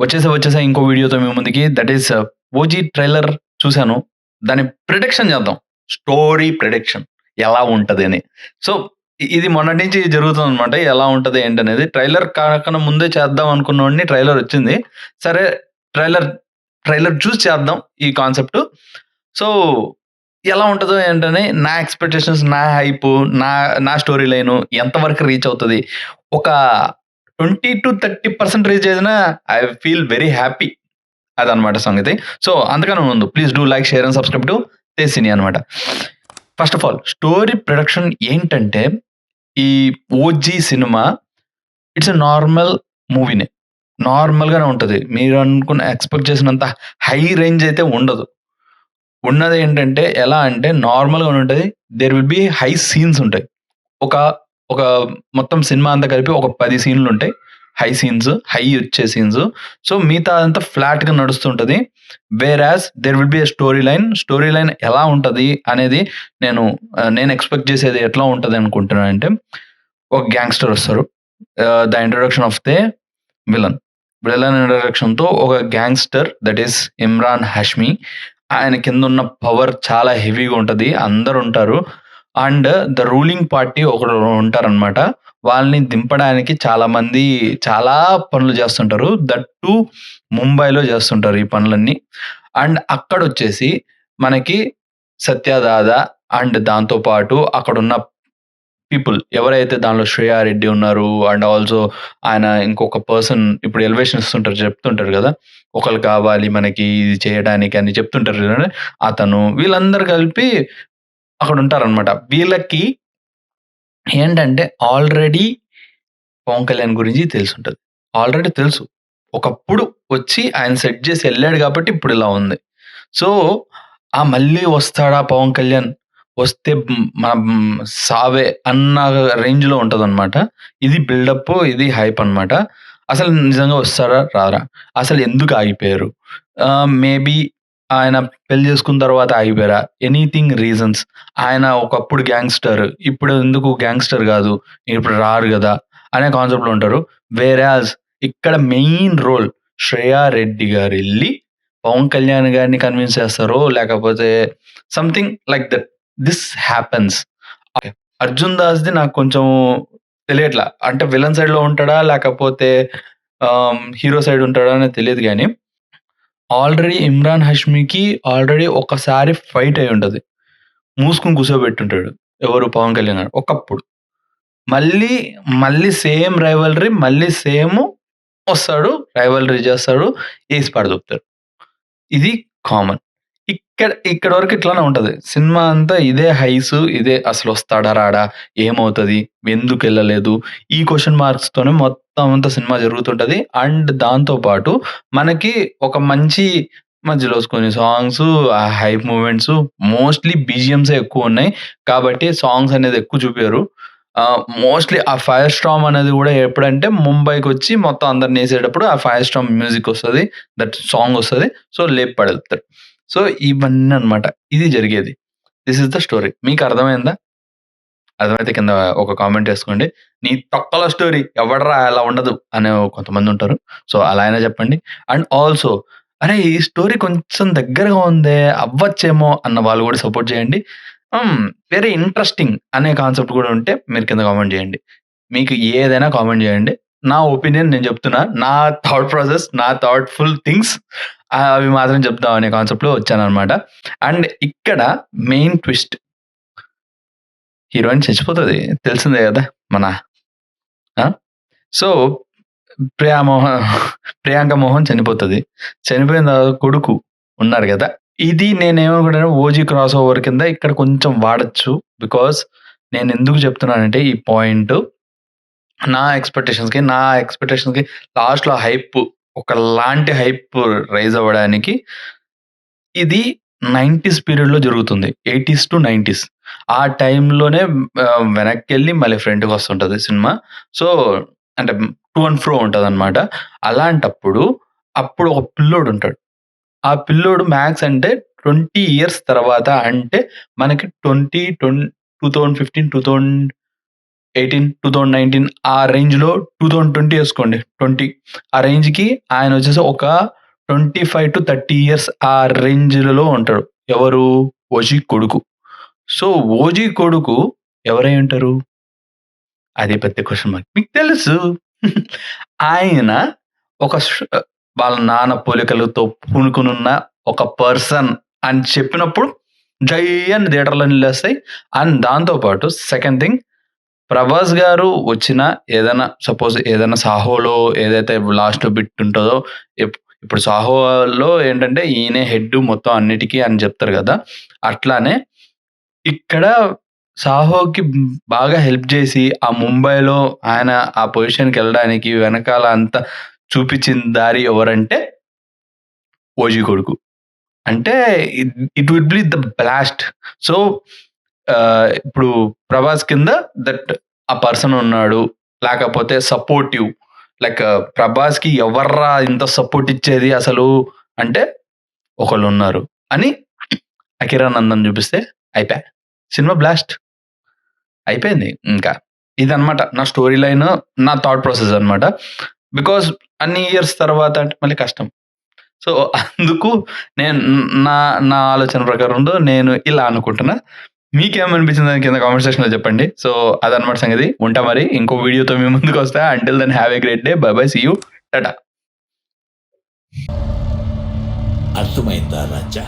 వచ్చేసా ఇంకో వీడియోతో మీ ముందుకి. దట్ ఈస్ 'ఓజీ' ట్రైలర్ చూసాను. దాని ప్రిడిక్షన్ చేద్దాం. స్టోరీ ప్రిడిక్షన్ ఎలా ఉంటదని. సో, ఇది మొన్నటి నుంచి జరుగుతుందనమాట. ఎలా ఉంటది ఏంటనేది. ట్రైలర్ కాకన్నా ముందే చేద్దాం అనుకున్నోడిని ట్రైలర్ వచ్చింది. సరే ట్రైలర్ ట్రైలర్ చూసి చేద్దాం ఈ కాన్సెప్ట్. సో, ఎలా ఉంటదో ఏంటని నా ఎక్స్‌పెక్టేషన్స్, నా హైపు, నా నా స్టోరీ లైను ఎంతవరకు రీచ్ అవుతది. ఒక 20-30% రీచ్ అయినా ఐ ఫీల్ వెరీ హ్యాపీ. అదనమాట సంగతి. సో, అంతకన్నా ముందు please do like, share and subscribe to Tej అనమాట. First of all story production ఏంటంటే, ఈ 'ఓజీ' సినిమా ఇట్స్ ఎ నార్మల్ మూవీనే. నార్మల్‌గానే ఉంటది. మీరు ఎక్స్‌పెక్ట్ చేసినంత హై రేంజ్ అయితే ఉండదు. ఉన్నదేంటంటే ఎలా అంటే నార్మల్‌గానే ఉంటది. There will be high scenes ఉంటాయి. ఒక ఒక మొత్తం సినిమా అంతా కలిపి ఒక 10 సీన్‌లుంటాయి. హై సీన్స్, హై వచ్చే సీన్స్. సో, మిగతాదంతా ఫ్లాట్‌గా నడుస్తుంటది. Whereas there will be a story line. Story line ఎలా ఉంటది అనేది నేను ఎక్స్‌పెక్ట్ చేసేది ఎట్లా ఉంటది అనుకుంటున్నానంటే, ఒక గ్యాంగ్‌స్టర్ వస్తారు. The introduction of the villain. Villain ఇంట్రొడక్షన్‌తో ఒక gangster that is Imran Hashmi. ఆయన కిందున్న పవర్ చాలా హెవీగా ఉంటది. అందరుంటారు. అండ్ ద రూలింగ్ పార్టీ ఒకడు ఉంటారనమాట. వాళ్ళని దింపడానికి చాలామంది చాలా పనులు చేస్తుంటారు. దట్ టూ ముంబైలో చేస్తుంటారు ఈ పనులన్నీ. అండ్ అక్కడొచ్చేసి మనకి సత్యదాద అండ్ దాంతో పాటు అక్కడున్న పీపుల్ ఎవరైతే దానిలో శ్రేయా రెడ్డి ఉన్నారు. అండ్ ఆల్సో ఆయన ఇంకొక పర్సన్ ఇప్పుడు ఎలివేషన్ ఇస్తుంటారు. చెప్తుంటారు కదా! ఒకళ్ళు కావాలి మనకి ఇది చేయడానికి అని చెప్తుంటారు చూడండి. అతను వీళ్ళందరూ కలిపి అక్కడుంటారనమాట. వీళ్ళకి ఏంటంటే ఆల్రెడీ పవన్ కళ్యాణ్ గురించి తెలిసుంటది. ఆల్రెడీ తెలుసు. ఒకప్పుడు వచ్చి ఆయన సెట్ చేసి ఎళ్ళాడు కాబట్టి ఇప్పుడిలా ఉంది. సో, మళ్ళీ వస్తాడా పవన్ కళ్యాణ్? వస్తే మనం సావే అన్న రేంజ్‌లో ఉంటదనమాట. ఇది బిల్డప్, ఇది హైప్ అనమాట. అసలు నిజంగా వస్తారా? రారా? అసలు ఎందుకు ఆగిపోయారు? మేబీ ఆయన పెళ్లి చేసుకున్న తర్వాత ఆగిపోయారా? Anything reasons. ఆయన ఒకప్పుడు గ్యాంగ్‌స్టర్. ఇప్పుడు ఎందుకు గ్యాంగ్‌స్టర్ గాదు. ఇప్పుడు రారు గదా! అనే కాన్సెప్ట్‌లో ఉంటారు. వేరాజ్ ఇక్కడ మెయిన్ రోల్ శ్రేయా రెడ్డి గారెళ్లి పవన్ కళ్యాణ్ గారిని కన్విన్స్ చేస్తారో, లేకపోతే something like that. This happens. Okay. 'Arjun దాస్‌ది' నాకు కొంచెం తెలియట్లా. అంటే విలన్ సైడ్‌లో ఉంటాడా? లేకపోతే హీరో సైడ్ ఉంటాడా అనేది తెలీదు గానీ, ఆల్రెడీ ఇమ్రాన్ హష్మికి ఆల్రెడీ ఒకసారి ఫైట్ అయ్యుంటది. మూసుకొని కూర్చోబెట్టుంటాడు. ఎవరు? పవన్ కళ్యాణ్ గారు ఒకప్పుడు. మళ్ళీ, మళ్ళీ సేమ్ రైవల్రీ మళ్ళీ సేము వస్తాడు. రైవల్రీ చేస్తాడు. ఏసి పడదొబ్బుతాడు. ఇది కామన్. ఇక్కడి వరకు ఇట్లానే ఉంటది. సినిమా అంతా ఇదే హైస్, ఇదే అసలొస్తాడా? రాడా? ఏమవుతది? ఎందుకెళ్ళలేదు? ఈ క్వెషన్ మార్క్స్‌తోనే మొత్తం అంతా సినిమా జరుగుతుంటది. అండ్ దాంతో పాటు మనకి ఒక మంచి మధ్యలో కొన్ని సాంగ్సు, ఆ హైప్ మూవ్‌మెంట్సు మోస్ట్‌లీ బీజీఎమ్సే ఎక్కువున్నాయి. కాబట్టి సాంగ్స్ అనేది ఎక్కువ చూపియరు. మోస్ట్‌లీ ఆ ఫైర్ స్టార్మ్ అనేది గూడా ఎప్పుడంటే ముంబైకొచ్చి మొత్తం అందరినేసేటప్పుడు ఆ ఫైర్ స్టార్మ్ మ్యూజిక్ వస్తది. దట్ సాంగ్ వస్తది. సో, లేపి పడేత్తారు. సో, ఇవన్నీ అన్నమాట. ఇది జరిగేది. This is the story. మీకు అర్థమైందా? అర్థమైతే కింద ఒక కామెంట్ ఏసుకోండి. నీ తొక్కలో స్టోరీ ఎవడ్రా అలా ఉండదు అనే కొంతమందుంటారు. సో, అలా అయినా చెప్పండి. అండ్ ఆల్సో అరే! ఈ స్టోరీ కొంచెం దగ్గరగా ఉందే అవ్వచ్చేమో అన్న వాళ్ళు గూడా సపోర్ట్ చేయండి. హ్మ్. వెరీ ఇంట్రెస్టింగ్ అనే కాన్సెప్ట్ గూడా ఉంటే మీరు కింద కామెంట్ చేయండి. మీకు ఏదైనా కామెంట్ చేయండి. నా ఒపీనియన్ నేను చెప్తున్నా. నా థాట్ ప్రాసెస్, నా థాట్‌ఫుల్ థింగ్స్ అవి మాత్రం చెప్దాం అనే కాన్సెప్ట్‌లో వచ్చాననమాట. అండ్ ఇక్కడ మెయిన్ ట్విస్ట్ హీరోయిన్ చచ్చిపోతది. తెలిసిందే గదా! మన ఆ! సో, ప్రియా మోహన్ ప్రియాంక మోహన్ చనిపోతది. చనిపోయిన తర్వాత కొడుకు ఉన్నారు గదా! ఇది నేనేమనుకుంటాను 'ఓజీ' క్రాస్ ఓవర్ కింద ఇక్కడ కొంచెం వాడొచ్చు. బికాజ్ నేనెందుకు చెప్తున్నానంటే ఈ పాయింటు నా ఎక్స్‌పెక్టేషన్స్‌కి లాస్ట్‌లో హైప్ ఒకలాంటి హైప్ రైజ్ అవ్వడానికి ఇది 90స్ పీరియడ్‌లో జరుగుతుంది. 80స్-90స్ ఆ టైంలోనే వెనక్కెళ్ళి మళ్ళీ ఫ్రంట్‌కొస్తుంటది సినిమా. సో, అంటే టు అండ్ ఫ్రో ఉంటదనమాట. అలాంటప్పుడు అప్పుడు ఒక పిల్లోడుంటాడు. ఆ పిల్లోడు మ్యాక్స్ అంటే 20 ఇయర్స్ తర్వాత అంటే మనకి 2015, 2000 2019 ఆ రేంజ్‌లో 2020 ఏసుకోండి. 20 ఆ రేంజ్‌కి ఆయన వచ్చేసి ఒక 25-30 ఇయర్స్ ఆ రేంజ్‌లలో ఉంటాడు. ఎవరు? ఓజీ కొడుకు. సో, ఓజీ కొడుకు ఎవరై ఉంటారు? అదే పెద్ద క్వెషన్ మార్క్. మీకు తెలుసు. ఆయన ఒక వాళ్ళ నాన్న పోలికలతో పూనుకొనున్న ఒక పర్సన్ అని చెప్పినప్పుడు జై అని థియేటర్‌లన్నీ లేస్తాయి. అండ్ దాంతో పాటు సెకండ్ థింగ్ 'ప్రభాస్' గారు వచ్చిన ఏదైనా సపోజ్ ఏదైనా 'సాహోలో' ఏదైతే లాస్ట్‌లో బిట్ ఉంటదో ఇప్పుడు 'సాహోలో' ఏంటంటే ఈయనే హెడ్ మొత్తం అన్నిటికి అని చెప్తారు గదా! అట్లానే ఇక్కడ 'సాహోకి' బాగా హెల్ప్ జేసి, ఆ ముంబైలో ఆయన ఆ పొజిషన్‌కెళ్ళడానికి వెనకాల అంతా చూపిచ్చిన దారి ఎవరంటే 'ఓజీ' కొడుకు. అంటే it would be the blast. So, ఇప్పుడు 'ప్రభాస్' కింద ఆ పర్సన్ ఉన్నాడు. లేకపోతే సపోర్టివ్ లైక్ 'ప్రభాస్‌కి ఎవర్రా ఇంత సపోర్ట్ ఇచ్చేది అసలు' అంటే ఒకళ్ళున్నారు అని 'అకిరా నందన్' చూపిస్తే అయిపాయ్. Cinema blast. అయిపోయింది ఇంకా. ఇదనమాట నా స్టోరీ లైన్, నా థాట్ ప్రాసెస్ అనమాట. బికాజ్ అన్ని ఇయర్స్ తర్వాత అంటే మళ్ళీ కష్టం. సో, అందుకు నేను నా నా ఆలోచన ప్రకారంలో నేను ఇలా అనుకుంటున్నా. మీకేమనిపించిందని కింద కామెంట్ సెక్షన్‌లో చెప్పండి. సో, అదనమాట సంగతి. ఉంటా మరి. ఇంకో వీడియోతో మీ ముందుకొస్తా. Until then have a great day. Bye bye. See you. టాటా. అర్థమైందా రాజా?